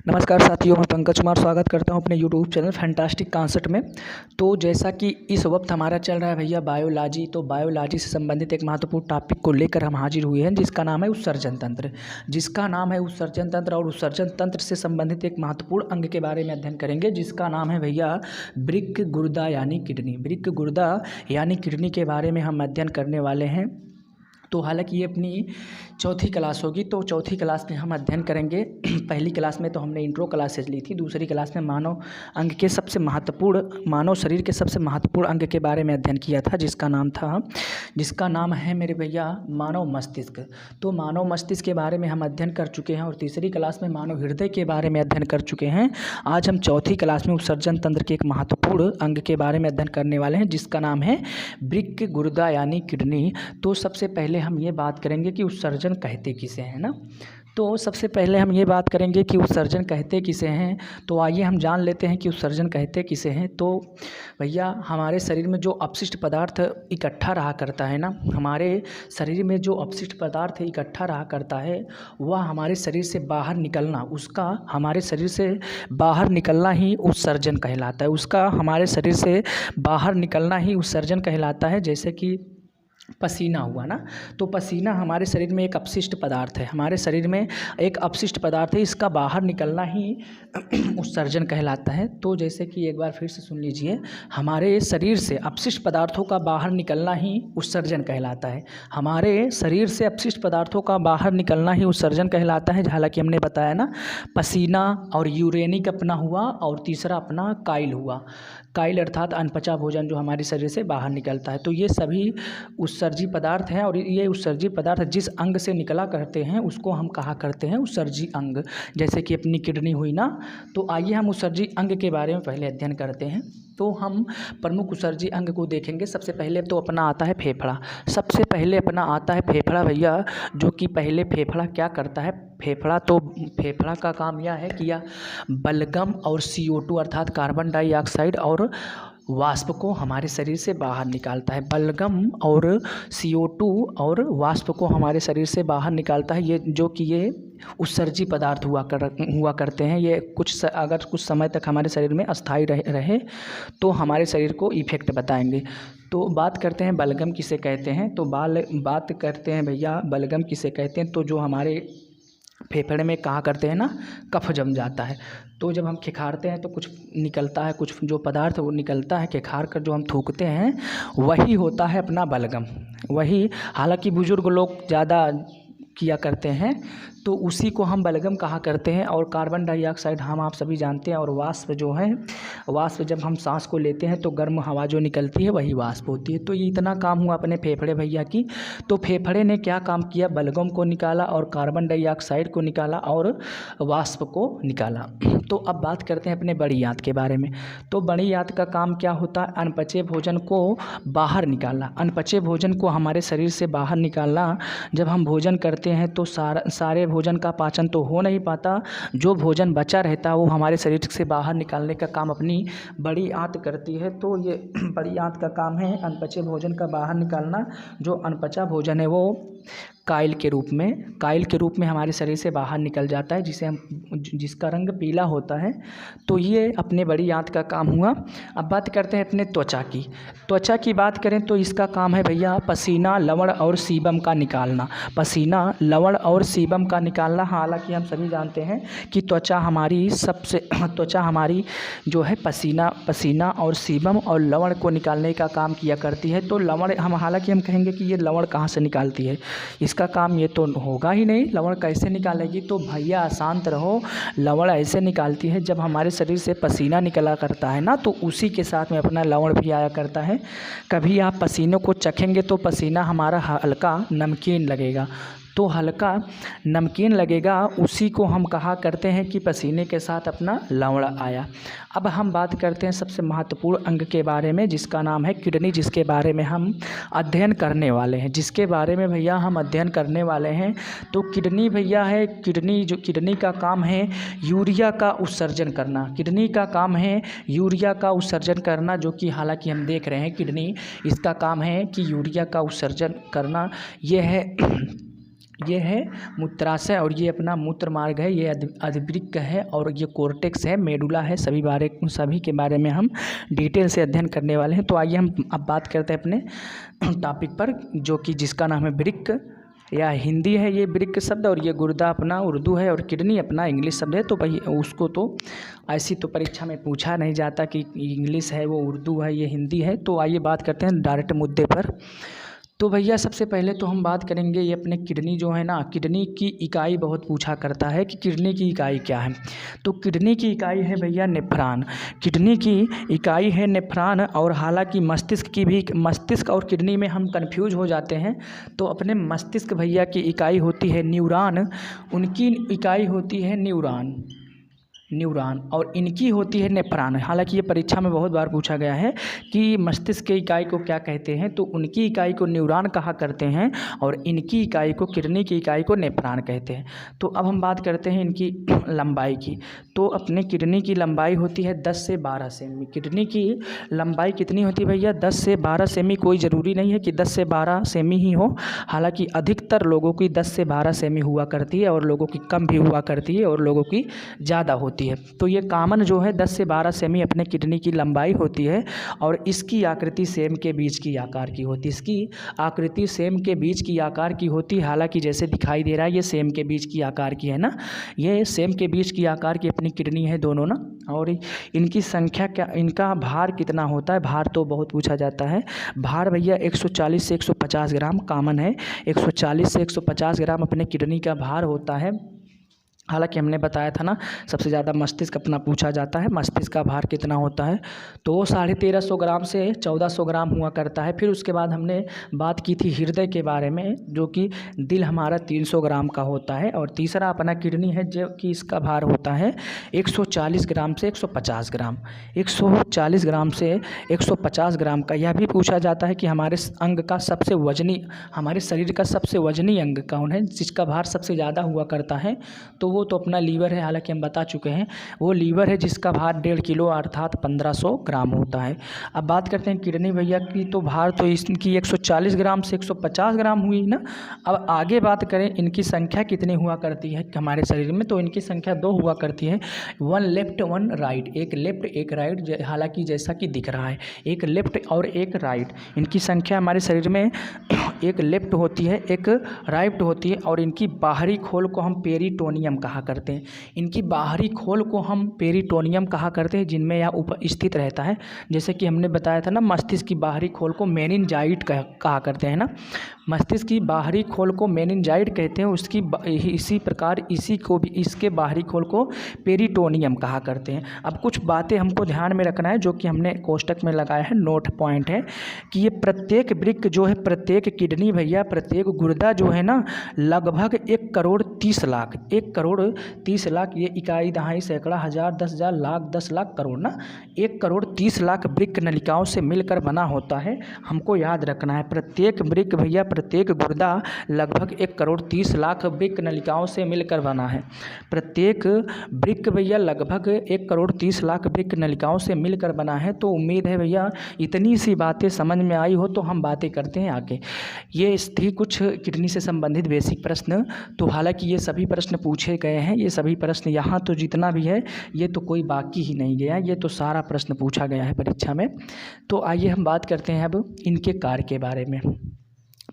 नमस्कार साथियों, मैं पंकज कुमार स्वागत करता हूं अपने यूट्यूब चैनल फैंटास्टिक कॉन्सेप्ट में। तो जैसा कि इस वक्त हमारा चल रहा है भैया बायोलॉजी, तो बायोलॉजी से संबंधित एक महत्वपूर्ण टॉपिक को लेकर हम हाजिर हुए हैं जिसका नाम है उत्सर्जन तंत्र। उत्सर्जन तंत्र और उत्सर्जन तंत्र से संबंधित एक महत्वपूर्ण अंग के बारे में अध्ययन करेंगे जिसका नाम है भैया वृक्क गुर्दा यानी किडनी। वृक्क गुर्दा यानी किडनी के बारे में हम अध्ययन करने वाले हैं। तो हालांकि ये अपनी चौथी क्लास होगी, तो चौथी क्लास में हम अध्ययन करेंगे। पहली क्लास में तो हमने इंट्रो क्लासेज ली थी, दूसरी क्लास में मानव शरीर के सबसे महत्वपूर्ण अंग के बारे में अध्ययन किया था जिसका नाम है मेरे भैया मानव मस्तिष्क। तो मानव मस्तिष्क के बारे में हम अध्ययन कर चुके हैं और तीसरी क्लास में मानव हृदय के बारे में अध्ययन कर चुके हैं। आज हम चौथी क्लास में उत्सर्जन तंत्र के एक महत्वपूर्ण अंग के बारे में अध्ययन करने वाले हैं जिसका नाम है वृक्क गुर्दा यानी किडनी। तो सबसे पहले हम ये बात करेंगे कि उत्सर्जन कहते किसे हैं ना। तो सबसे पहले हम ये बात करेंगे कि उत्सर्जन कहते किसे हैं। तो आइए हम जान लेते हैं कि उत्सर्जन कहते किसे हैं। तो भैया हमारे शरीर में जो अपशिष्ट पदार्थ इकट्ठा रहा करता है ना, हमारे शरीर में जो अपशिष्ट पदार्थ इकट्ठा रहा करता है वह हमारे शरीर से बाहर निकलना, उसका हमारे शरीर से बाहर निकलना ही उत्सर्जन कहलाता है। उसका हमारे शरीर से बाहर निकलना ही उत्सर्जन कहलाता है। जैसे कि पसीना हुआ ना, तो पसीना हमारे शरीर में एक अपशिष्ट पदार्थ है, हमारे शरीर में एक अपशिष्ट पदार्थ है, इसका बाहर निकलना ही उत्सर्जन कहलाता है। तो जैसे कि एक बार फिर से सुन लीजिए, हमारे शरीर से अपशिष्ट पदार्थों का बाहर निकलना ही उत्सर्जन कहलाता है। हमारे शरीर से अपशिष्ट पदार्थों का बाहर निकलना ही उत्सर्जन कहलाता है। हालांकि हमने बताया ना, पसीना और यूरेनिक अपना हुआ और तीसरा अपना काइल हुआ। काइल अर्थात अनपचा भोजन जो हमारे शरीर से बाहर निकलता है। तो ये सभी उत्सर्जी पदार्थ हैं और ये उत्सर्जी पदार्थ जिस अंग से निकला करते हैं उसको हम कहा करते हैं उत्सर्जी अंग। जैसे कि अपनी किडनी हुई ना। तो आइए हम उत्सर्जी अंग के बारे में पहले अध्ययन करते हैं। तो हम प्रमुख उत्सर्जी अंग को देखेंगे। सबसे पहले तो अपना आता है फेफड़ा। सबसे पहले अपना आता है फेफड़ा भैया, जो कि पहले फेफड़ा क्या करता है। फेफड़ा का काम यह है कि यह बलगम और CO2 अर्थात कार्बन डाइऑक्साइड और वाष्प को हमारे शरीर से बाहर निकालता है। बलगम और CO2 और वाष्प को हमारे शरीर से बाहर निकालता है। ये उत्सर्जी पदार्थ हुआ करते हैं। ये अगर कुछ समय तक हमारे शरीर में अस्थायी रहे तो हमारे शरीर को इफेक्ट बताएंगे। तो बात करते हैं बलगम किसे कहते हैं। तो बात करते हैं भैया बलगम किसे कहते हैं। तो जो हमारे फेफड़े में कहा करते हैं ना, कफ जम जाता है, तो जब हम खिखारते हैं तो कुछ निकलता है, कुछ जो पदार्थ वो निकलता है खिखार कर जो हम थूकते हैं वही होता है अपना बलगम। वही हालांकि बुजुर्ग लोग ज़्यादा किया करते हैं, तो उसी को हम बलगम कहा करते हैं। और कार्बन डाइऑक्साइड हम आप सभी जानते हैं। और वाष्प जो है, वाष्प जब हम सांस को लेते हैं तो गर्म हवा जो निकलती है वही वाष्प होती है। तो ये इतना काम हुआ अपने फेफड़े भैया की। तो फेफड़े ने क्या काम किया, बलगम को निकाला और कार्बन डाइऑक्साइड को निकाला और वाष्प को निकाला। तो अब बात करते हैं अपने बड़ी आंत के बारे में। तो बड़ी आंत का काम क्या होता है, अनपचे भोजन को बाहर निकालना। अनपचे भोजन को हमारे शरीर से बाहर निकालना। जब हम भोजन करते हैं तो सारे भोजन का पाचन तो हो नहीं पाता, जो भोजन बचा रहता है वो हमारे शरीर से बाहर निकालने का काम अपनी बड़ी आंत करती है। तो ये बड़ी आंत का काम है अनपचे भोजन का बाहर निकालना। जो अनपचा भोजन है वो काइल के रूप में हमारे शरीर से बाहर निकल जाता है, जिसका रंग पीला होता है। तो ये अपने बड़ी आंत का काम हुआ। अब बात करते हैं अपने त्वचा की बात करें तो इसका काम है भैया पसीना, लवण और सीबम का निकालना। पसीना, लवण और सीबम का निकालना। हालांकि हम सभी जानते हैं कि त्वचा हमारी जो है पसीना और सीबम और लवण को निकालने का काम किया करती है। तो लवण हालांकि हम कहेंगे कि ये लवण कहाँ से निकालती है, इसका काम ये तो होगा ही नहीं। लवण कैसे निकालेगी, तो भैया शांत रहो। लवण ऐसे निकालती है, जब हमारे शरीर से पसीना निकला करता है ना, तो उसी के साथ में अपना लवण भी आया करता है। कभी आप पसीनों को चखेंगे तो पसीना हमारा हल्का नमकीन लगेगा। तो हल्का नमकीन लगेगा, उसी को हम कहा करते हैं कि पसीने के साथ अपना लवण आया। अब हम बात करते हैं सबसे महत्वपूर्ण अंग के बारे में जिसका नाम है किडनी, जिसके बारे में हम अध्ययन करने वाले हैं। तो किडनी भैया है, किडनी का काम है यूरिया का उत्सर्जन करना। किडनी का काम है यूरिया का उत्सर्जन करना, जो कि हालांकि हम देख रहे हैं किडनी, इसका काम है कि यूरिया का उत्सर्जन करना। यह है ये है मूत्राशय और ये अपना मूत्र मार्ग है, ये अधिवृक्क है और ये कोर्टेक्स है, मेडुला है। सभी के बारे में हम डिटेल से अध्ययन करने वाले हैं। तो आइए हम अब बात करते हैं अपने टॉपिक पर, जो कि जिसका नाम है वृक्क, या हिंदी है ये वृक्क शब्द, और ये गुर्दा अपना उर्दू है और किडनी अपना इंग्लिश शब्द है। तो भाई उसको तो ऐसी तो परीक्षा में पूछा नहीं जाता कि इंग्लिश है वो उर्दू है ये हिंदी है। तो आइए बात करते हैं डायरेक्ट मुद्दे पर। तो भैया सबसे पहले तो हम बात करेंगे ये अपने किडनी जो है ना, किडनी की इकाई बहुत पूछा करता है कि किडनी की इकाई क्या है। तो किडनी की इकाई है भैया नेफ्रॉन। किडनी की इकाई है नेफ्रॉन। और हालांकि मस्तिष्क और किडनी में हम कंफ्यूज हो जाते हैं। तो अपने मस्तिष्क भैया की इकाई होती है न्यूरॉन, उनकी इकाई होती है न्यूरॉन और इनकी होती है नेफ्रॉन। हालांकि ये परीक्षा में बहुत बार पूछा गया है कि मस्तिष्क की इकाई को क्या कहते हैं, तो उनकी इकाई को न्यूरॉन कहा करते हैं और इनकी इकाई को, किडनी की इकाई को नेफ्रॉन कहते हैं। तो अब हम बात करते हैं इनकी लंबाई की। तो अपने किडनी की लंबाई होती है 10 से 12 सेमी। किडनी की लंबाई कितनी होती है भैया? 10 से 12 सेमी। कोई ज़रूरी नहीं है कि 10 से 12 सेमी ही हो, हालांकि अधिकतर लोगों की 10 से 12 सेमी हुआ करती है और लोगों की कम भी हुआ करती है और लोगों की ज़्यादा होती है। तो ये कॉमन जो है 10 से 12 सेमी अपने किडनी की लंबाई होती है और इसकी आकृति सेम के बीच की आकार की होती है। इसकी आकृति सेम के बीच की आकार की होती है। हालांकि जैसे दिखाई दे रहा है ये सेम के बीच की आकार की है ना, ये सेम के बीच की आकार की अपनी किडनी है दोनों ना। और इनकी संख्या क्या, इनका भार कितना होता है? भार तो बहुत पूछा जाता है। भार भैया 140 से 150 ग्राम कॉमन है। 140 से 150 ग्राम अपने किडनी का भार होता है। हालांकि हमने बताया था ना सबसे ज़्यादा मस्तिष्क अपना पूछा जाता है, मस्तिष्क का भार कितना होता है, तो वो 1350 ग्राम से 1400 ग्राम हुआ करता है। फिर उसके बाद हमने बात की थी हृदय के बारे में, जो कि दिल हमारा 300 ग्राम का होता है। और तीसरा अपना किडनी है जो कि इसका भार होता है 140 ग्राम से 150 ग्राम। 140 ग्राम से 150 ग्राम का। यह भी पूछा जाता है कि हमारे अंग का सबसे वजनी, हमारे शरीर का सबसे वजनी अंग कौन है, जिसका भार सबसे ज़्यादा हुआ करता है, तो वो तो अपना लीवर है। हालांकि हम बता चुके हैं वो लीवर है जिसका भार 1.5 किलो अर्थात 1500 ग्राम होता है। अब बात करते हैं किडनी भैया की, तो भार तो इसकी 140 ग्राम से 150 ग्राम हुई ना। अब आगे बात करें इनकी संख्या कितनी हुआ करती है हमारे शरीर में, तो इनकी संख्या 2 हुआ करती है, 1 लेफ्ट 1 राइट, एक लेफ्ट एक राइट। हालांकि जैसा कि दिख रहा है एक लेफ्ट और एक राइट, इनकी संख्या हमारे शरीर में एक लेफ्ट होती है एक राइट होती है। और इनकी बाहरी खोल को हम पेरिटोनियम कहा करते हैं। इनकी बाहरी खोल को हम पेरिटोनियम कहा करते हैं, जिनमें यह ऊपर स्थित रहता है। जैसे कि हमने बताया था ना मस्तिष्क की बाहरी खोल को मेनिनजाइट कहा करते हैं ना, मस्तिष्क की बाहरी खोल को मेनिनजाइट कहते हैं। उसकी इसी प्रकार इसी को भी, इसके बाहरी खोल को पेरिटोनियम कहा करते हैं। अब कुछ बातें हमको ध्यान में रखना है जो कि हमने कोष्टक में लगाया है, नोट पॉइंट है कि ये प्रत्येक वृक्क जो है, प्रत्येक किडनी भैया, प्रत्येक गुर्दा जो है ना, लगभग 1 करोड़ 30 लाख, 1 करोड़ 30 लाख, ये इकाई दहाई सैकड़ा हज़ार 10,000 लाख 10 लाख करोड़ ना, 1 करोड़ 30 लाख वृक्क नलिकाओं से मिलकर बना होता है। हमको याद रखना है प्रत्येक वृक्क भैया, प्रत्येक गुर्दा लगभग 1 करोड़ 30 लाख वृक्क नलिकाओं से मिलकर बना है। प्रत्येक वृक्क भैया लगभग 1 करोड़ 30 लाख वृक्क नलिकाओं से मिलकर बना है। तो उम्मीद है भैया इतनी सी बातें समझ में आई हो। तो हम बातें करते हैं आगे। ये थी कुछ किडनी से संबंधित बेसिक प्रश्न। तो हालांकि ये सभी प्रश्न पूछे गए हैं, ये सभी प्रश्न यहाँ तो जितना भी है ये तो कोई बाकी ही नहीं गया, ये तो सारा प्रश्न पूछा गया है परीक्षा में। तो आइए हम बात करते हैं अब इनके कार्य के बारे में।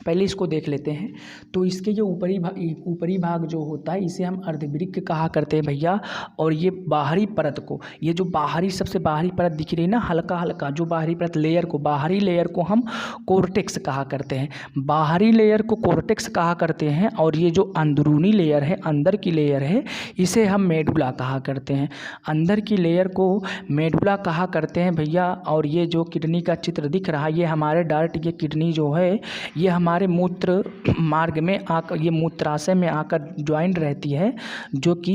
पहले इसको देख लेते हैं। तो इसके जो ऊपरी भाग जो होता है इसे हम अर्धवृक्क कहा करते हैं भैया। और ये बाहरी परत को, ये जो बाहरी सबसे बाहरी परत दिख रही है ना, हल्का हल्का जो बाहरी परत लेयर को, बाहरी लेयर को हम कोर्टेक्स कहा करते हैं। बाहरी लेयर को कोर्टेक्स कहा करते हैं। और ये जो अंदरूनी लेयर है, अंदर की लेयर है, इसे हम मेडुला कहा करते हैं। अंदर की लेयर को मेडुला कहा करते हैं भैया। और ये जो किडनी का चित्र दिख रहा है, ये हमारे डायरेक्ट ये किडनी जो है ये हमारे मूत्र मार्ग में आकर, ये मूत्राशय में आकर ज्वाइंट रहती है, जो कि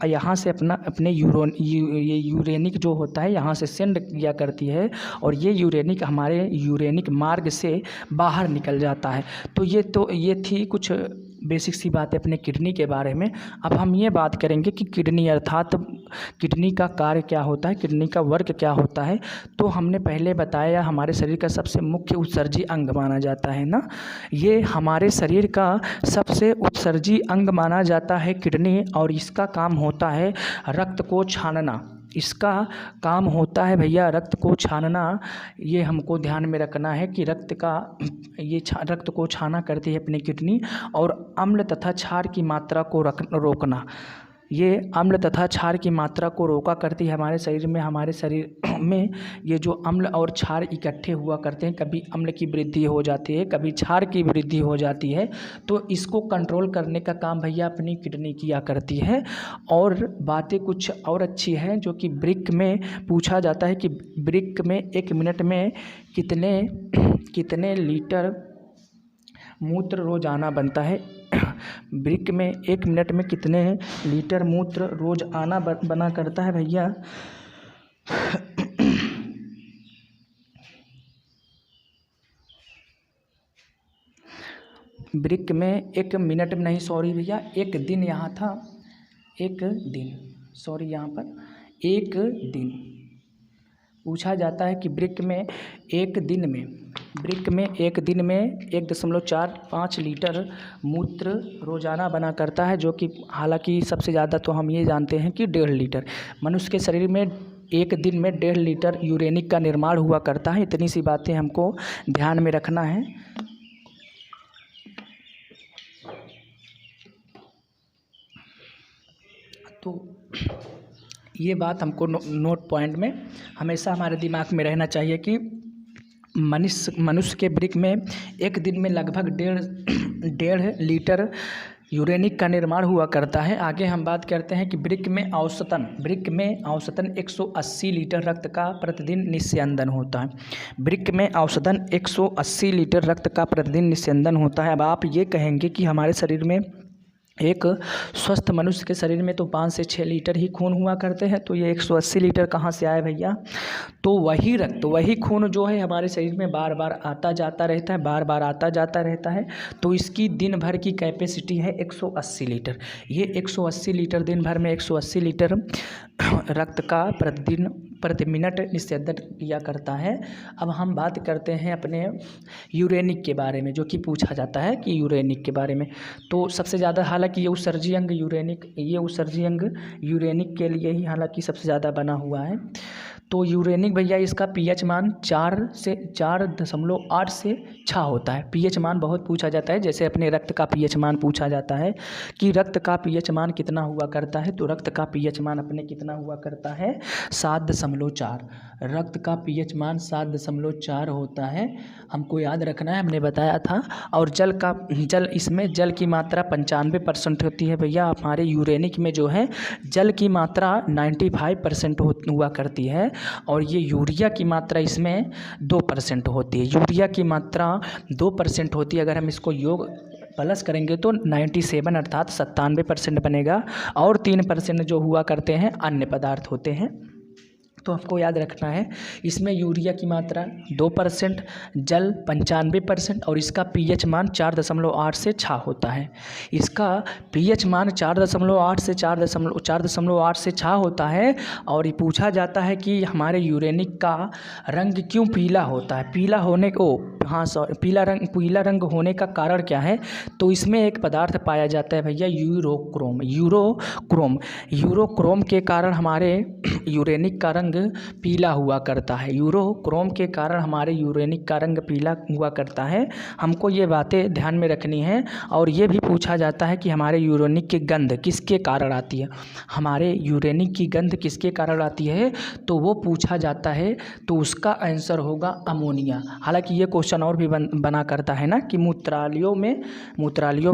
यहाँ से अपने यूरेनिक जो होता है यहाँ से सेंड किया करती है। और ये यूरेनिक हमारे यूरेनिक मार्ग से बाहर निकल जाता है। तो ये थी कुछ बेसिक सी बातें अपने किडनी के बारे में। अब हम ये बात करेंगे कि किडनी अर्थात किडनी का कार्य क्या होता है, किडनी का वर्क क्या होता है। तो हमने पहले बताया हमारे शरीर का सबसे मुख्य उत्सर्जी अंग माना जाता है ना, ये हमारे शरीर का सबसे उत्सर्जी अंग माना जाता है किडनी, और इसका काम होता है रक्त को छानना। इसका काम होता है भैया रक्त को छानना। ये हमको ध्यान में रखना है कि रक्त को छाना करती है अपनी किडनी, और अम्ल तथा क्षार की मात्रा को रोकना। ये अम्ल तथा क्षार की मात्रा को रोका करती है हमारे शरीर में ये जो अम्ल और क्षार इकट्ठे हुआ करते हैं, कभी अम्ल की वृद्धि हो जाती है, कभी क्षार की वृद्धि हो जाती है, तो इसको कंट्रोल करने का काम भैया अपनी किडनी किया करती है। और बातें कुछ और अच्छी हैं जो कि ब्रिक में पूछा जाता है कि ब्रिक में 1 मिनट में कितने लीटर मूत्र रोजाना बनता है। ब्रिक में 1 मिनट में कितने लीटर मूत्र रोजाना बना करता है भैया। ब्रिक में 1 मिनट में नहीं, सॉरी भैया, 1 दिन यहाँ था, 1 दिन, सॉरी यहाँ पर 1 दिन पूछा जाता है कि ब्रिक में एक दिन में 1.45 लीटर मूत्र रोजाना बना करता है, जो कि हालांकि सबसे ज़्यादा तो हम ये जानते हैं कि 1.5 लीटर। मनुष्य के शरीर में एक दिन में 1.5 लीटर यूरेनिक का निर्माण हुआ करता है। इतनी सी बातें हमको ध्यान में रखना है। तो ये बात हमको नोट पॉइंट में हमेशा हमारे दिमाग में रहना चाहिए कि मनुष्य के ब्रिक में एक दिन में लगभग 1.5 लीटर यूरेनिक का निर्माण हुआ करता है। आगे हम बात करते हैं कि ब्रिक में औसतन 180 लीटर रक्त का प्रतिदिन निस्यंदन होता है। ब्रिक में औसतन 180 लीटर रक्त का प्रतिदिन निस्यंदन होता है। अब आप ये कहेंगे कि हमारे शरीर में, एक स्वस्थ मनुष्य के शरीर में तो 5 से 6 लीटर ही खून हुआ करते हैं, तो ये 180 लीटर कहाँ से आए भैया। तो वही खून जो है हमारे शरीर में बार बार आता जाता रहता है, तो इसकी दिन भर की कैपेसिटी है 180 लीटर। ये 180 लीटर दिन भर में 180 लीटर रक्त का प्रति मिनट निस्यंदन किया करता है। अब हम बात करते हैं अपने यूरेनिक के बारे में, जो कि पूछा जाता है कि यूरेनिक के बारे में। तो सबसे ज़्यादा हालांकि ये उत्सर्जी अंग यूरेनिक के लिए ही हालांकि सबसे ज़्यादा बना हुआ है। तो यूरेनिक भैया इसका पीएच मान 4.8 से 6 होता है। पीएच मान बहुत पूछा जाता है, जैसे अपने रक्त का पीएच मान पूछा जाता है कि रक्त का पीएच मान कितना हुआ करता है, तो रक्त का पीएच मान अपने कितना हुआ करता है 7.4। रक्त का पीएच मान 7.4 होता है, हमको याद रखना है, हमने बताया था। और इसमें जल की मात्रा 95% होती है भैया। हमारे यूरेनिक में जो है जल की मात्रा 95% हुआ करती है, और ये यूरिया की मात्रा इसमें 2% होती है। यूरिया की मात्रा 2% होती है। अगर हम इसको योग प्लस करेंगे तो 97 अर्थात 97% बनेगा, और 3% जो हुआ करते हैं अन्य पदार्थ होते हैं। तो आपको याद रखना है, इसमें यूरिया की मात्रा 2%, जल 95%, और इसका पीएच मान 4.8 से 6 होता है। इसका पीएच मान 4.8 से 6 होता है। और ये पूछा जाता है कि हमारे यूरेनिक का रंग क्यों पीला होता है। पीला रंग होने का कारण क्या है। तो इसमें एक पदार्थ पाया जाता है भैया, यूरोक्रोम के कारण हमारे यूरेनिक का रंग पीला हुआ करता है। यूरोक्रोम के कारण हमारे यूरेनिक का रंग पीला हुआ करता है। हमको ये बातें ध्यान में रखनी है। और ये भी पूछा जाता है कि हमारे यूरेनिक की गंध किसके कारण आती है। हमारे यूरेनिक की गंध किसके कारण आती है, तो वो पूछा जाता है, तो उसका आंसर होगा अमोनिया। हालांकि ये क्वेश्चन और भी बना करता है ना कि मूत्रालियों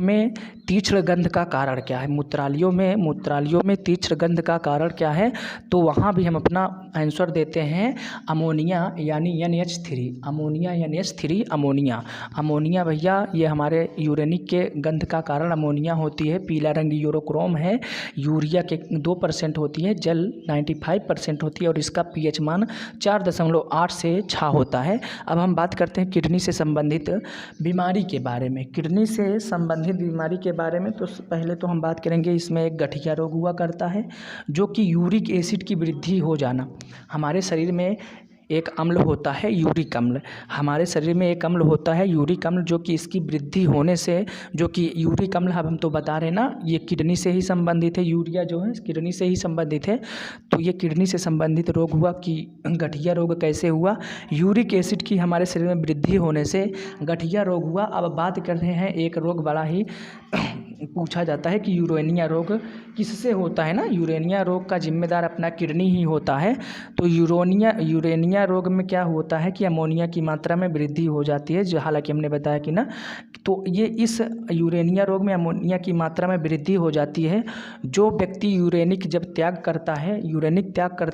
में तीक्ष्ण गंध का कारण क्या है। मूत्रालियों में तीक्ष्ण गंध का कारण क्या है, तो वहाँ भी हम अपना आंसर देते हैं अमोनिया, यानी NH3। अमोनिया भैया ये हमारे यूरेनिक के गंध का कारण अमोनिया होती है। पीला रंग यूरोक्रोम है, यूरिया के 2% होती है, जल 95% होती है, और इसका पीएच मान 4.8 से 6 होता है। अब हम बात करते हैं किडनी से संबंधित बीमारी के बारे में। किडनी से संबंधित बीमारी के बारे में, तो पहले तो हम बात करेंगे इसमें एक गठिया रोग हुआ करता है, जो कि यूरिक एसिड की वृद्धि हो जाना। हमारे शरीर में एक अम्ल होता है यूरिक अम्ल, हमारे शरीर में एक अम्ल होता है यूरिक अम्ल, जो कि इसकी वृद्धि होने से, जो कि यूरिक अम्ल अब हम तो बता रहे हैं ना, ये किडनी से ही संबंधित है, यूरिया जो है किडनी से ही संबंधित है। तो ये किडनी से संबंधित रोग हुआ कि गठिया रोग कैसे हुआ, यूरिक एसिड की हमारे शरीर में वृद्धि होने से गठिया रोग हुआ। अब बात कर रहे हैं एक रोग बड़ा ही पूछा जाता है कि यूरेनिया रोग किससे होता है ना, यूरेनिया रोग का जिम्मेदार अपना किडनी ही होता है। तो यूरेनिया रोग में क्या होता है कि अमोनिया की मात्रा में वृद्धि हो जाती है, जो हालांकि हमने बताया कि ना, तो ये इस यूरेनिया रोग में अमोनिया की मात्रा में वृद्धि हो जाती है। जो व्यक्ति यूरेनिक जब त्याग करता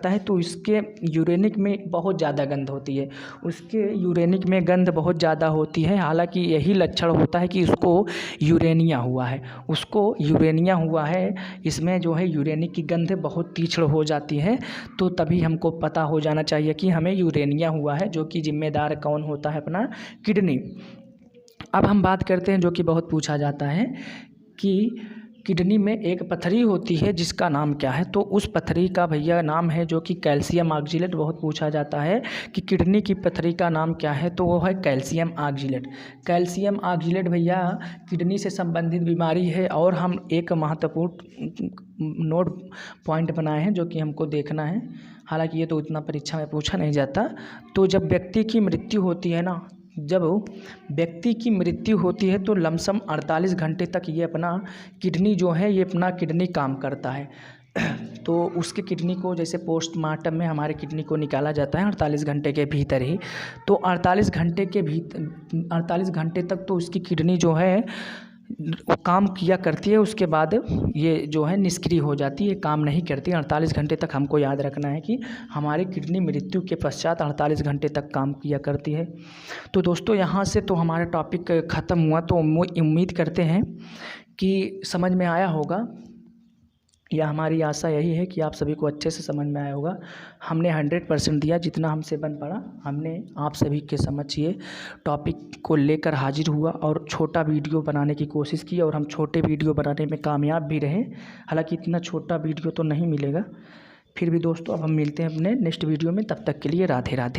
है तो इसके यूरेनिक में बहुत ज़्यादा गंध होती है, उसके यूरेनिक में गंध बहुत ज़्यादा होती है। हालांकि यही लक्षण होता है कि उसको यूरेनिया हुआ है, इसमें जो है यूरेनिक की गंध बहुत तीक्ष्ण हो जाती है। तो तभी हमको पता हो जाना चाहिए कि हमें यूरेनिया हुआ है, जो कि जिम्मेदार कौन होता है, अपना किडनी। अब हम बात करते हैं जो कि बहुत पूछा जाता है कि किडनी में एक पथरी होती है जिसका नाम क्या है, तो उस पथरी का भैया नाम है जो कि कैल्शियम ऑक्जेलेट। बहुत पूछा जाता है कि किडनी की पथरी का नाम क्या है, तो वो है कैल्शियम ऑक्जेलेट। कैल्शियम ऑक्जेलेट भैया किडनी से संबंधित बीमारी है। और हम एक महत्वपूर्ण नोट पॉइंट बनाए हैं जो कि हमको देखना है, हालांकि ये तो इतना परीक्षा में पूछा नहीं जाता। तो जब व्यक्ति की मृत्यु होती है ना, तो लमसम 48 घंटे तक ये अपना किडनी जो है, ये अपना किडनी काम करता है। तो उसके किडनी को जैसे पोस्टमार्टम में हमारे किडनी को निकाला जाता है 48 घंटे के भीतर ही। तो 48 घंटे तक तो उसकी किडनी जो है वो काम किया करती है, उसके बाद ये जो है निष्क्रिय हो जाती है, काम नहीं करती। 48 घंटे तक हमको याद रखना है कि हमारी किडनी मृत्यु के पश्चात 48 घंटे तक काम किया करती है। तो दोस्तों यहाँ से तो हमारा टॉपिक ख़त्म हुआ। तो उम्मीद करते हैं कि समझ में आया होगा, या हमारी आशा यही है कि आप सभी को अच्छे से समझ में आया होगा। हमने 100% दिया, जितना हमसे बन पड़ा हमने आप सभी के समझ ये टॉपिक को लेकर हाजिर हुआ और छोटा वीडियो बनाने की कोशिश की, और हम छोटे वीडियो बनाने में कामयाब भी रहे। हालांकि इतना छोटा वीडियो तो नहीं मिलेगा, फिर भी दोस्तों अब हम मिलते हैं अपने नेक्स्ट वीडियो में। तब तक के लिए राधे राधे।